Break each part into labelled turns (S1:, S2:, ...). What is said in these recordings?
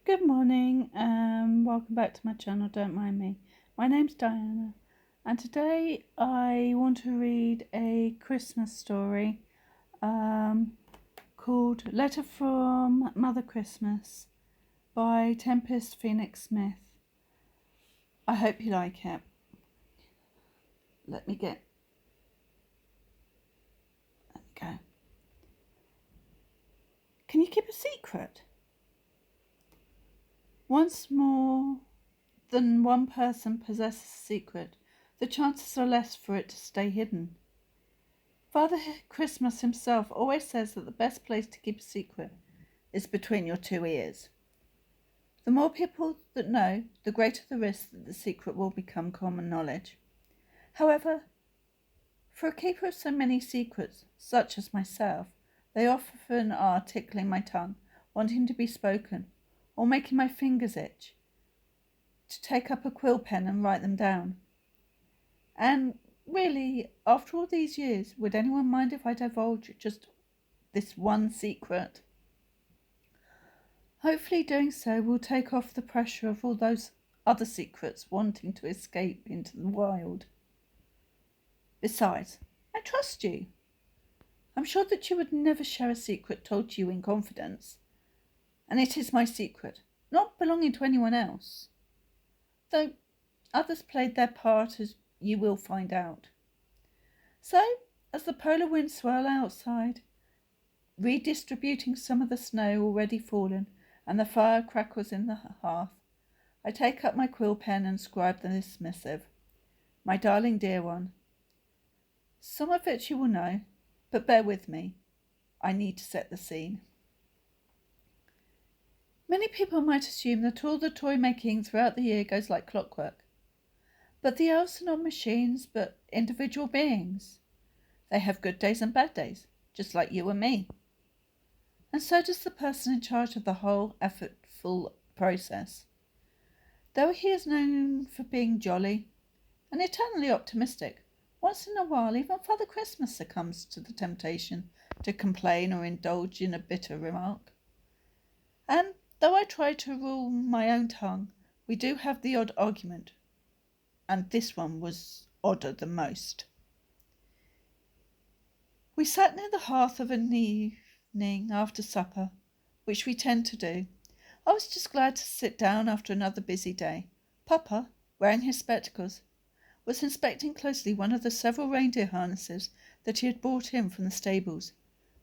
S1: Good morning and welcome back to my channel, Don't Mind Me. My name's Diana and today I want to read a Christmas story called Letter from Mother Christmas by Tempest Phoenix Smith. I hope you like it. Let me go. Can you keep a secret? Once more than one person possesses a secret, the chances are less for it to stay hidden. Father Christmas himself always says that the best place to keep a secret is between your two ears. The more people that know, the greater the risk that the secret will become common knowledge. However, for a keeper of so many secrets, such as myself, they often are tickling my tongue, wanting to be spoken, or making my fingers itch to take up a quill pen and write them down. And really, after all these years, would anyone mind if I divulge just this one secret? Hopefully doing so will take off the pressure of all those other secrets wanting to escape into the wild. Besides, I trust you. I'm sure that you would never share a secret told to you in confidence. And it is my secret, not belonging to anyone else. Though others played their part, as you will find out. So, as the polar winds swirl outside, redistributing some of the snow already fallen, and the fire crackles in the hearth, I take up my quill pen and scribe this missive. My darling dear one. Some of it you will know, but bear with me. I need to set the scene. Many people might assume that all the toy making throughout the year goes like clockwork. But the elves are not machines, but individual beings. They have good days and bad days, just like you and me. And so does the person in charge of the whole effortful process. Though he is known for being jolly and eternally optimistic, once in a while even Father Christmas succumbs to the temptation to complain or indulge in a bitter remark. And though I try to rule my own tongue, we do have the odd argument, and this one was odder than most. We sat near the hearth of an evening after supper, which we tend to do. I was just glad to sit down after another busy day. Papa, wearing his spectacles, was inspecting closely one of the several reindeer harnesses that he had brought in from the stables,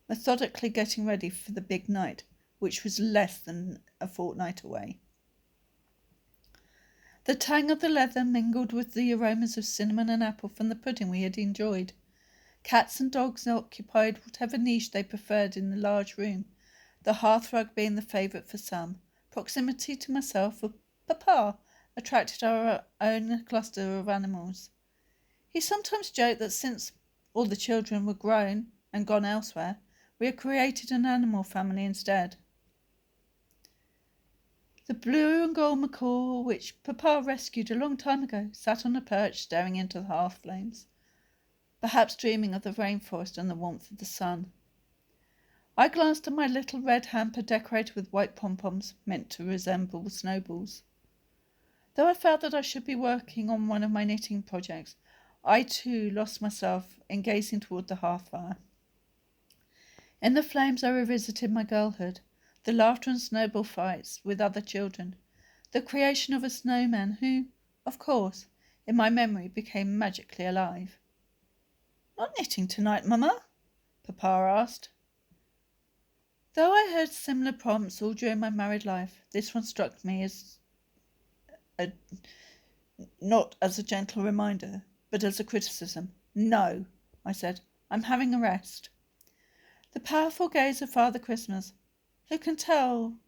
S1: methodically getting ready for the big night, which was less than a fortnight away. The tang of the leather mingled with the aromas of cinnamon and apple from the pudding we had enjoyed. Cats and dogs occupied whatever niche they preferred in the large room, the hearthrug being the favourite for some. Proximity to myself or Papa attracted our own cluster of animals. He sometimes joked that since all the children were grown and gone elsewhere, we had created an animal family instead. The blue and gold macaw, which Papa rescued a long time ago, sat on a perch staring into the hearth flames, perhaps dreaming of the rainforest and the warmth of the sun. I glanced at my little red hamper decorated with white pom-poms meant to resemble snowballs. Though I felt that I should be working on one of my knitting projects, I too lost myself in gazing toward the hearth fire. In the flames I revisited my girlhood, the laughter and snowball fights with other children, the creation of a snowman who, of course, in my memory became magically alive. "Not knitting tonight, Mamma?" Papa asked. Though I heard similar prompts all during my married life, this one struck me as not as a gentle reminder, but as a criticism. "No," I said, "I'm having a rest." The powerful gaze of Father Christmas, who can tell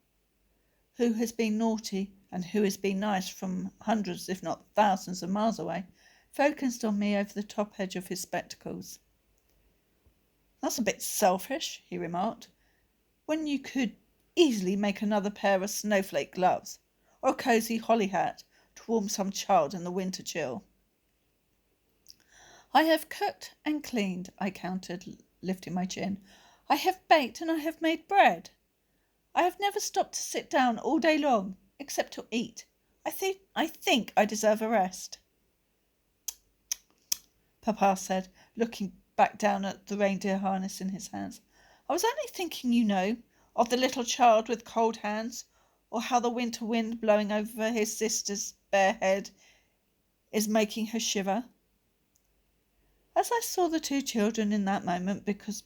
S1: who has been naughty and who has been nice from hundreds, if not thousands of miles away, focused on me over the top edge of his spectacles. "That's a bit selfish," he remarked, "when you could easily make another pair of snowflake gloves, or a cosy holly hat to warm some child in the winter chill." "I have cooked and cleaned," I countered, lifting my chin. "I have baked and I have made bread. I have never stopped to sit down all day long, except to eat. I think I deserve a rest. Papa said, looking back down at the reindeer harness in his hands. I was only thinking, of the little child with cold hands, or how the winter wind blowing over his sister's bare head is making her shiver. As I saw the two children in that moment, because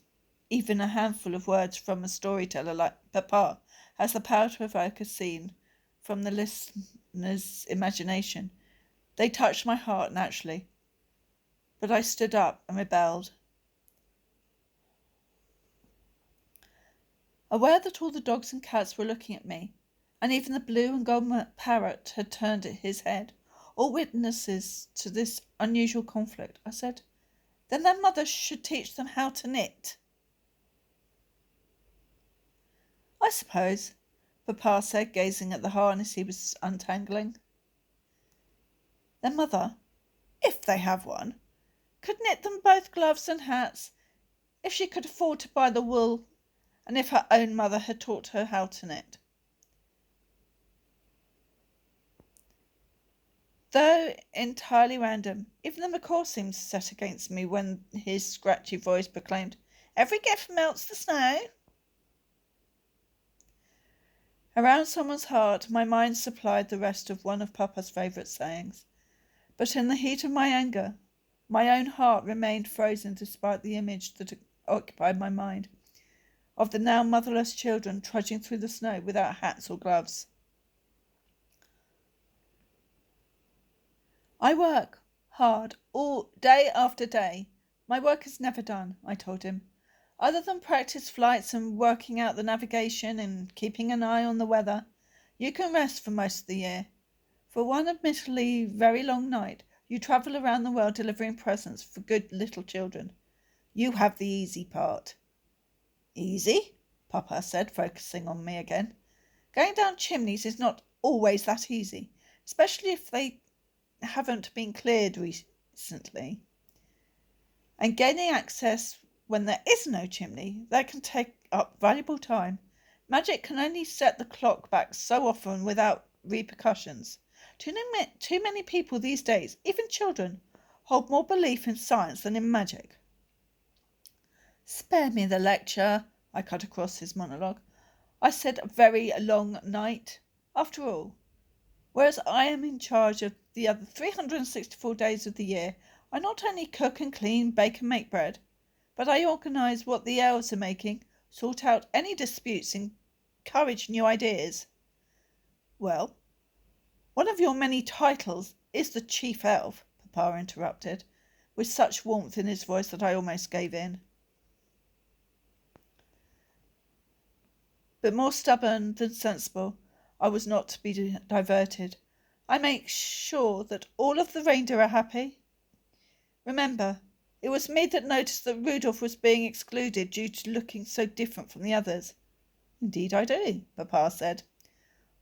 S1: even a handful of words from a storyteller like Papa has the power to evoke a scene from the listener's imagination, they touched my heart naturally. But I stood up and rebelled. Aware that all the dogs and cats were looking at me, and even the blue and gold parrot had turned his head, all witnesses to this unusual conflict, I said, then their mother should teach them how to knit. I suppose, Papa said, gazing at the harness he was untangling. Their mother, if they have one, could knit them both gloves and hats, if she could afford to buy the wool, and if her own mother had taught her how to knit. Though entirely random, even the macaw seemed set against me when his scratchy voice proclaimed, "Every gift melts the snow." Around someone's heart, my mind supplied the rest of one of Papa's favourite sayings. But in the heat of my anger, my own heart remained frozen despite the image that occupied my mind of the now motherless children trudging through the snow without hats or gloves. I work hard all day after day. My work is never done, I told him. Other than practice flights and working out the navigation and keeping an eye on the weather, you can rest for most of the year. For one admittedly very long night, you travel around the world delivering presents for good little children. You have the easy part. Easy? Papa said, focusing on me again. Going down chimneys is not always that easy, especially if they haven't been cleared recently. And gaining access when there is no chimney, that can take up valuable time. Magic can only set the clock back so often without repercussions. Too many people these days, even children, hold more belief in science than in magic. Spare me the lecture, I cut across his monologue. I said a very long night. After all, whereas I am in charge of the other 364 days of the year, I not only cook and clean, bake and make bread, but I organise what the elves are making, sort out any disputes, encourage new ideas. Well, one of your many titles is the chief elf, Papa interrupted, with such warmth in his voice that I almost gave in. But more stubborn than sensible, I was not to be diverted. I make sure that all of the reindeer are happy. Remember, it was me that noticed that Rudolph was being excluded due to looking so different from the others. Indeed I do, Papa said.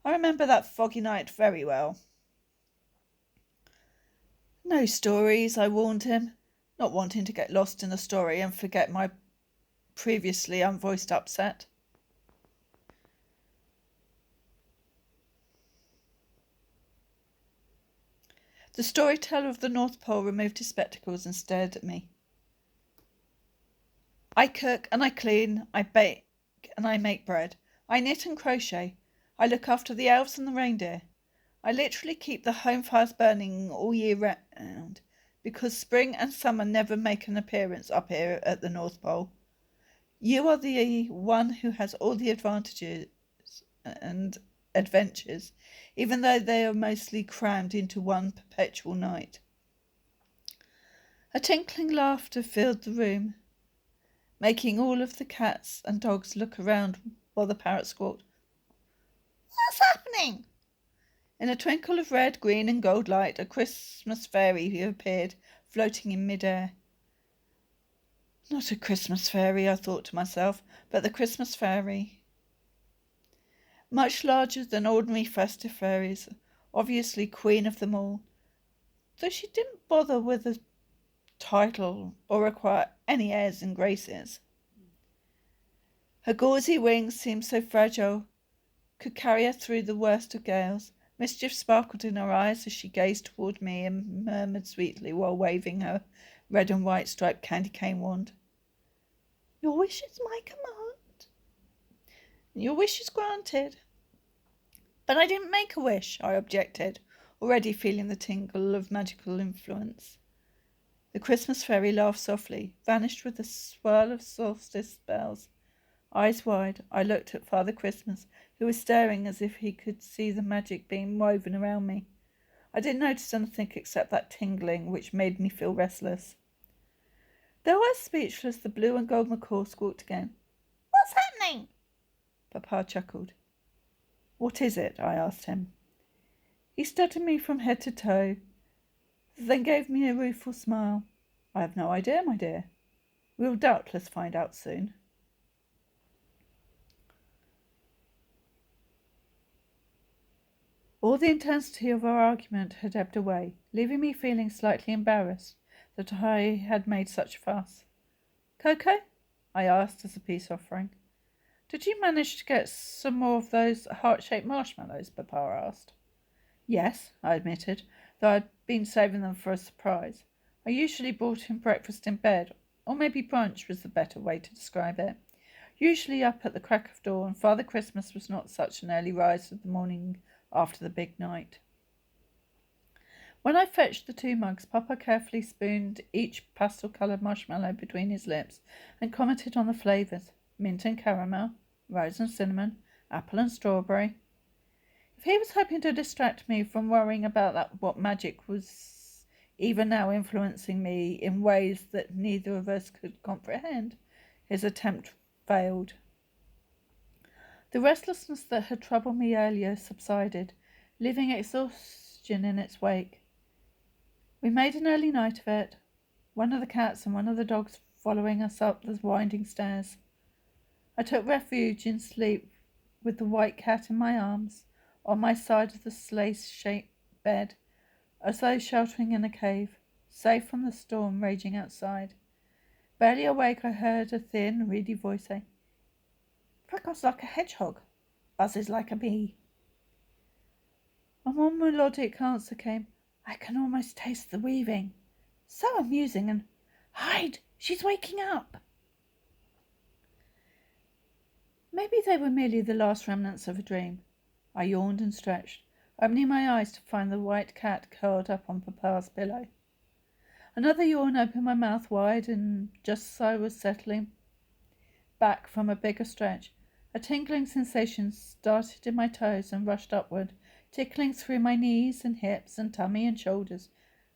S1: I remember that foggy night very well. No stories, I warned him, not wanting to get lost in the story and forget my previously unvoiced upset. The storyteller of the North Pole removed his spectacles and stared at me. I cook and I clean, I bake and I make bread. I knit and crochet. I look after the elves and the reindeer. I literally keep the home fires burning all year round, because spring and summer never make an appearance up here at the North Pole. You are the one who has all the advantages and adventures, even though they are mostly crammed into one perpetual night. A tinkling laughter filled the room, making all of the cats and dogs look around while the parrot squawked, "What's happening?" In a twinkle of red, green and gold light, a Christmas fairy appeared, floating in mid-air. Not a Christmas fairy, I thought to myself, but the Christmas fairy. Much larger than ordinary festive fairies, obviously queen of them all, though she didn't bother with a title or require any airs and graces. Her gauzy wings seemed so fragile, could carry her through the worst of gales. Mischief sparkled in her eyes as she gazed toward me and murmured sweetly while waving her red and white striped candy cane wand. "Your wish is my command." "Your wish is granted." "But I didn't make a wish," I objected, already feeling the tingle of magical influence. The Christmas fairy laughed softly, vanished with a swirl of solstice bells. Eyes wide, I looked at Father Christmas, who was staring as if he could see the magic being woven around me. I didn't notice anything except that tingling, which made me feel restless. Though I was speechless, the blue and gold macaw squawked again. "What's happening?" Papa chuckled. "What is it?" I asked him. He studied me from head to toe, then gave me a rueful smile. "I have no idea, my dear. We will doubtless find out soon." All the intensity of our argument had ebbed away, leaving me feeling slightly embarrassed that I had made such a fuss. "Coco?" I asked as a peace offering. "Did you manage to get some more of those heart-shaped marshmallows?" Papa asked. "Yes," I admitted, though I'd been saving them for a surprise. I usually brought him breakfast in bed, or maybe brunch was the better way to describe it. Usually up at the crack of dawn, Father Christmas was not such an early riser the morning after the big night. When I fetched the 2 mugs, Papa carefully spooned each pastel-coloured marshmallow between his lips and commented on the flavours: mint and caramel, rose and cinnamon, apple and strawberry. If he was hoping to distract me from worrying about what magic was even now influencing me in ways that neither of us could comprehend, his attempt failed. The restlessness that had troubled me earlier subsided, leaving exhaustion in its wake. We made an early night of it, one of the cats and one of the dogs following us up the winding stairs. I took refuge in sleep with the white cat in my arms, on my side of the sleigh-shaped bed, as though sheltering in a cave, safe from the storm raging outside. Barely awake, I heard a thin, reedy voice say, "Crackles like a hedgehog, buzzes like a bee." A more melodic answer came, "I can almost taste the weaving. So amusing, and hide, she's waking up." Maybe they were merely the last remnants of a dream. I yawned and stretched, opening my eyes to find the white cat curled up on Papa's pillow. Another yawn opened my mouth wide, and just as I was settling back from a bigger stretch, a tingling sensation started in my toes and rushed upward, tickling through my knees and hips and tummy and shoulders,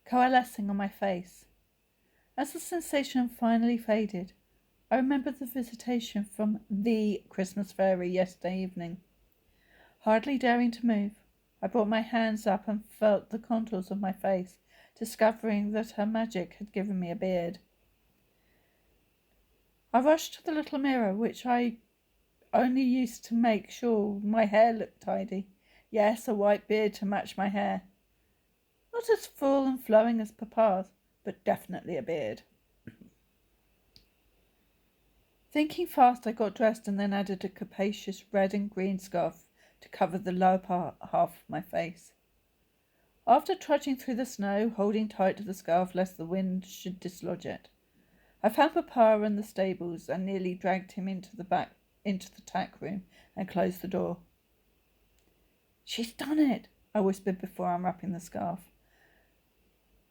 S1: coalescing on my face. As the sensation finally faded, I remembered the visitation from the Christmas fairy yesterday evening. Hardly daring to move, I brought my hands up and felt the contours of my face, discovering that her magic had given me a beard. I rushed to the little mirror, which I only used to make sure my hair looked tidy. Yes, a white beard to match my hair. Not as full and flowing as Papa's, but definitely a beard. Thinking fast, I got dressed and then added a capacious red and green scarf to cover the lower half of my face. After trudging through the snow, holding tight to the scarf lest the wind should dislodge it, I found Papa in the stables and nearly dragged him into the tack room and closed the door. "She's done it," I whispered before unwrapping the scarf.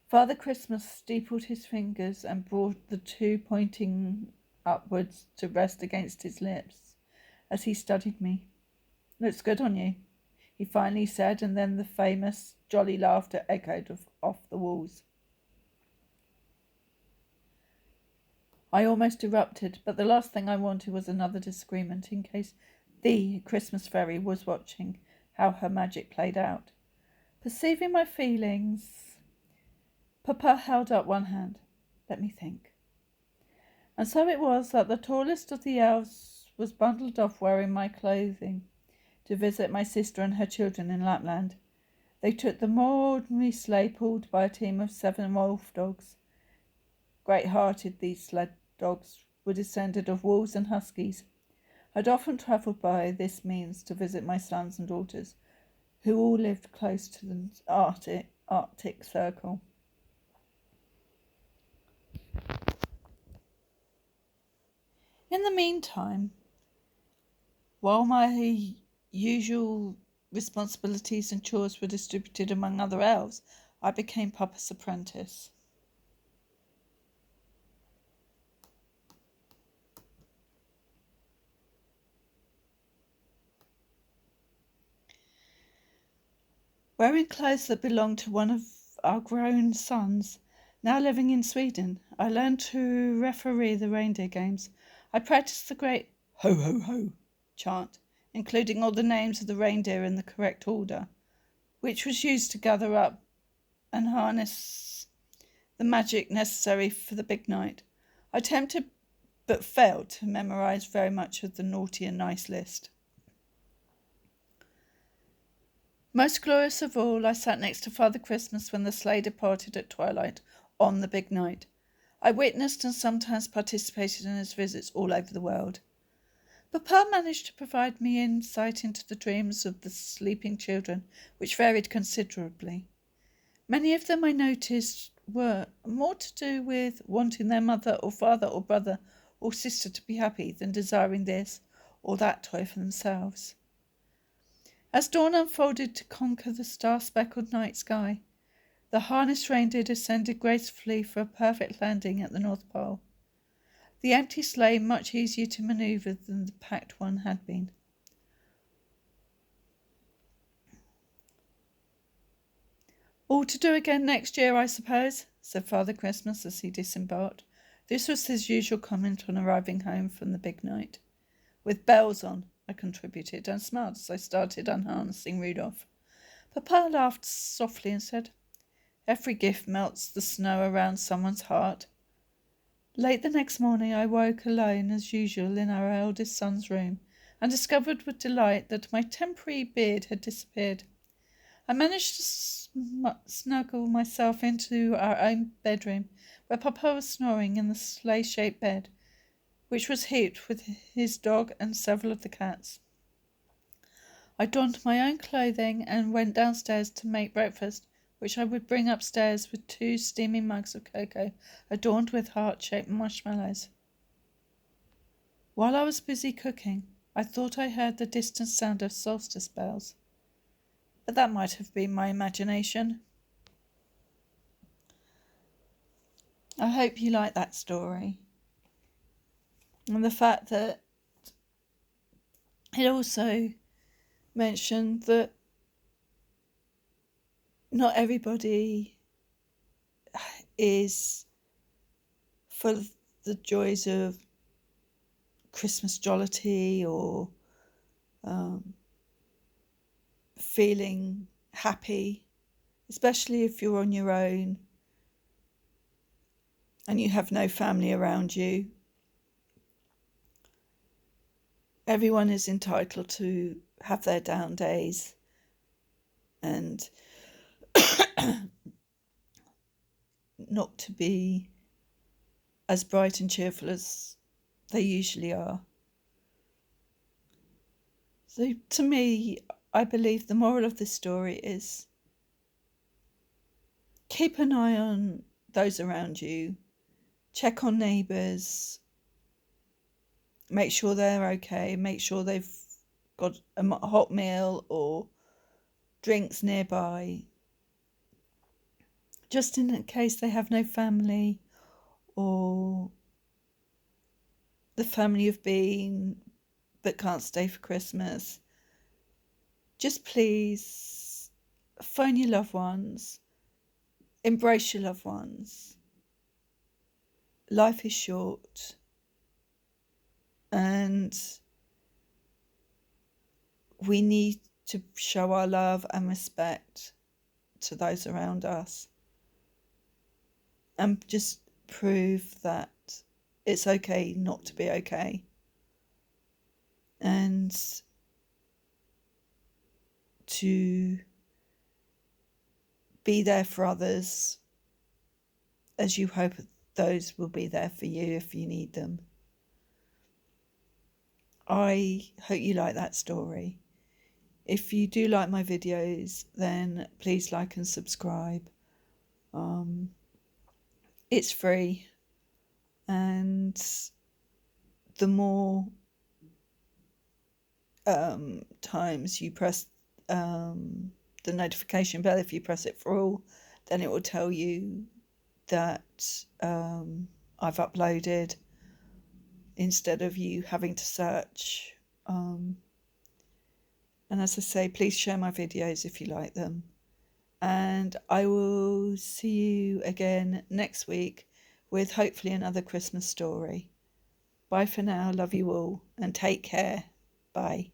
S1: Father Christmas steepled his fingers and brought the 2 pointing upwards to rest against his lips as he studied me. "Looks good on you," he finally said, and then the famous jolly laughter echoed off the walls. I almost erupted, but the last thing I wanted was another disagreement in case the Christmas fairy was watching how her magic played out. Perceiving my feelings, Papa held up one hand. "Let me think." And so it was that the tallest of the elves was bundled off wearing my clothing to visit my sister and her children in Lapland. They took the more ordinary sleigh pulled by a team of 7 wolf dogs. Great-hearted, these sled dogs were descended of wolves and huskies. I'd often travelled by this means to visit my sons and daughters, who all lived close to the Arctic Circle. In the meantime, while my usual responsibilities and chores were distributed among other elves, I became Papa's apprentice. Wearing clothes that belonged to one of our grown sons, now living in Sweden, I learned to referee the reindeer games. I practiced the great ho ho ho chant, including all the names of the reindeer in the correct order, which was used to gather up and harness the magic necessary for the big night. I attempted but failed to memorize very much of the naughty and nice list. Most glorious of all, I sat next to Father Christmas when the sleigh departed at twilight on the big night. I witnessed and sometimes participated in his visits all over the world. Papa managed to provide me insight into the dreams of the sleeping children, which varied considerably. Many of them, I noticed, were more to do with wanting their mother or father or brother or sister to be happy than desiring this or that toy for themselves. As dawn unfolded to conquer the star-speckled night sky, the harnessed reindeer descended gracefully for a perfect landing at the North Pole, the empty sleigh much easier to manoeuvre than the packed one had been. "All to do again next year, I suppose," said Father Christmas as he disembarked. This was his usual comment on arriving home from the big night. "With bells on," I contributed, and smiled as I started unharnessing Rudolph. Papa laughed softly and said, "Every gift melts the snow around someone's heart." Late the next morning I woke alone as usual in our eldest son's room, and discovered with delight that my temporary beard had disappeared. I managed to snuggle myself into our own bedroom, where Papa was snoring in the sleigh-shaped bed, which was heaped with his dog and several of the cats. I donned my own clothing and went downstairs to make breakfast, which I would bring upstairs with 2 steaming mugs of cocoa adorned with heart-shaped marshmallows. While I was busy cooking, I thought I heard the distant sound of solstice bells, but that might have been my imagination. I hope you like that story. And the fact that it also mentioned that not everybody is full of the joys of Christmas jollity or feeling happy, especially if you're on your own and you have no family around you. Everyone is entitled to have their down days and not to be as bright and cheerful as they usually are. So to me, I believe the moral of this story is keep an eye on those around you, check on neighbours, make sure they're okay, make sure they've got a hot meal or drinks nearby, just in case they have no family or the family have been but can't stay for Christmas. Just please phone your loved ones, embrace your loved ones. Life is short, and we need to show our love and respect to those around us and just prove that it's okay not to be okay, and to be there for others as you hope those will be there for you if you need them. I hope you like that story. If you do like my videos, then please like and subscribe. It's free, and the more times you press the notification bell, if you press it for all, then it will tell you that I've uploaded, instead of you having to search. And as I say, please share my videos if you like them. And I will see you again next week with hopefully another Christmas story. Bye for now. Love you all and take care. Bye.